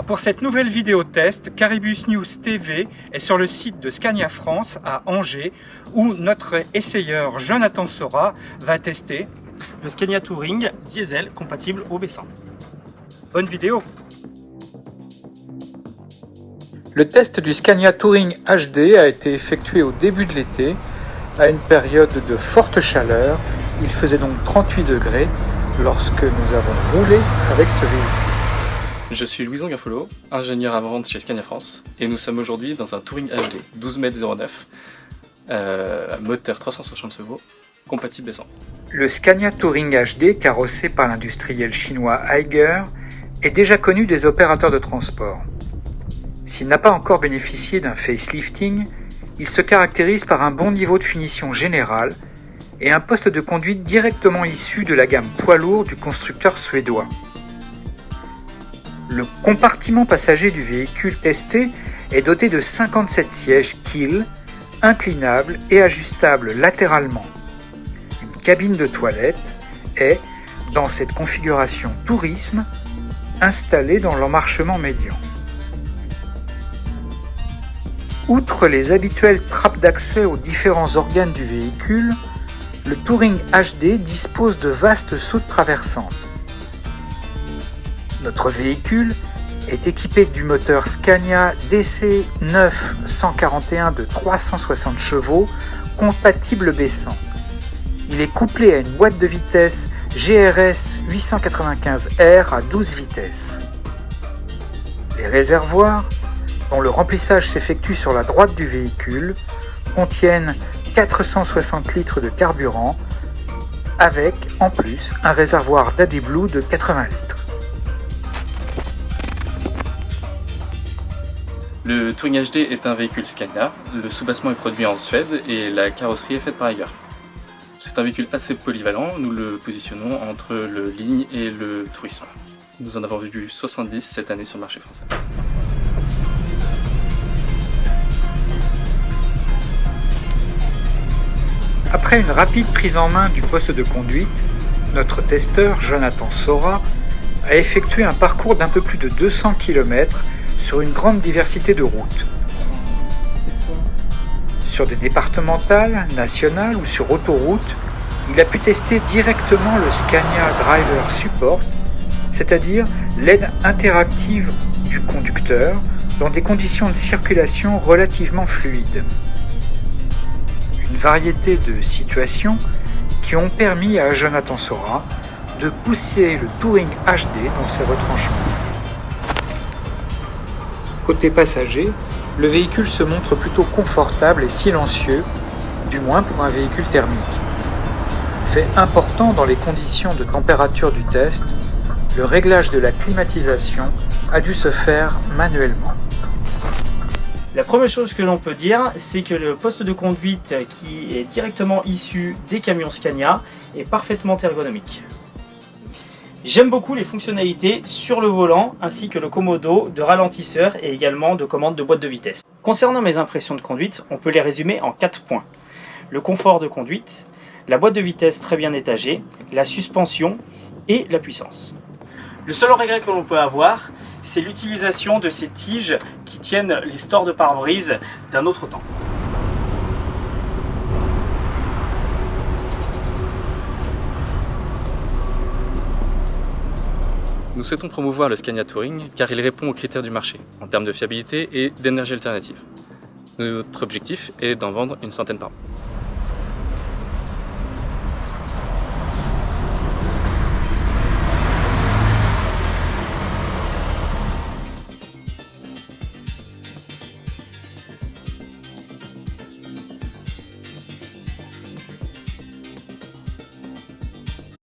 Bonjour, pour cette nouvelle vidéo test, Caribus News TV est sur le site de Scania France à Angers où notre essayeur Jonathan Sora va tester le Scania Touring diesel compatible au B100. Bonne vidéo. Le test du Scania Touring HD a été effectué au début de l'été, à une période de forte chaleur. Il faisait donc 38 degrés lorsque nous avons roulé avec ce véhicule. Je suis Louison Garfolo, ingénieur avant-vente chez Scania France, et nous sommes aujourd'hui dans un Touring HD 12,09 m, moteur 360 chevaux, compatible B100. Le Scania Touring HD, carrossé par l'industriel chinois Aiger, est déjà connu des opérateurs de transport. S'il n'a pas encore bénéficié d'un facelifting, il se caractérise par un bon niveau de finition générale et un poste de conduite directement issu de la gamme poids lourd du constructeur suédois. Le compartiment passager du véhicule testé est doté de 57 sièges Kiel, inclinables et ajustables latéralement. Une cabine de toilette est, dans cette configuration tourisme, installée dans l'emmarchement médian. Outre les habituelles trappes d'accès aux différents organes du véhicule, le Touring HD dispose de vastes soutes traversantes. Notre véhicule est équipé du moteur Scania DC9 141 de 360 chevaux, compatible B100. Il est couplé à une boîte de vitesses GRS 895R à 12 vitesses. Les réservoirs, dont le remplissage s'effectue sur la droite du véhicule, contiennent 460 litres de carburant, avec en plus un réservoir d'AdBlue de 80 litres. Le Touring HD est un véhicule Scania, le soubassement est produit en Suède et la carrosserie est faite par Aiger. C'est un véhicule assez polyvalent, nous le positionnons entre le ligne et le tourisme. Nous en avons vendu 70 cette année sur le marché français. Après une rapide prise en main du poste de conduite, notre testeur Jonathan Sora a effectué un parcours d'un peu plus de 200 km sur une grande diversité de routes. Sur des départementales, nationales ou sur autoroute, il a pu tester directement le Scania Driver Support, c'est-à-dire l'aide interactive du conducteur dans des conditions de circulation relativement fluides. Une variété de situations qui ont permis à Jonathan Sora de pousser le Touring HD dans ses retranchements. Côté passager, le véhicule se montre plutôt confortable et silencieux, du moins pour un véhicule thermique. Fait important dans les conditions de température du test, le réglage de la climatisation a dû se faire manuellement. La première chose que l'on peut dire, c'est que le poste de conduite qui est directement issu des camions Scania est parfaitement ergonomique. J'aime beaucoup les fonctionnalités sur le volant ainsi que le commodo de ralentisseur et également de commande de boîte de vitesse. Concernant mes impressions de conduite, on peut les résumer en 4 points. Le confort de conduite, la boîte de vitesse très bien étagée, la suspension et la puissance. Le seul regret que l'on peut avoir, c'est l'utilisation de ces tiges qui tiennent les stores de pare-brise d'un autre temps. Nous souhaitons promouvoir le Scania Touring car il répond aux critères du marché en termes de fiabilité et d'énergie alternative. Notre objectif est d'en vendre une centaine par an.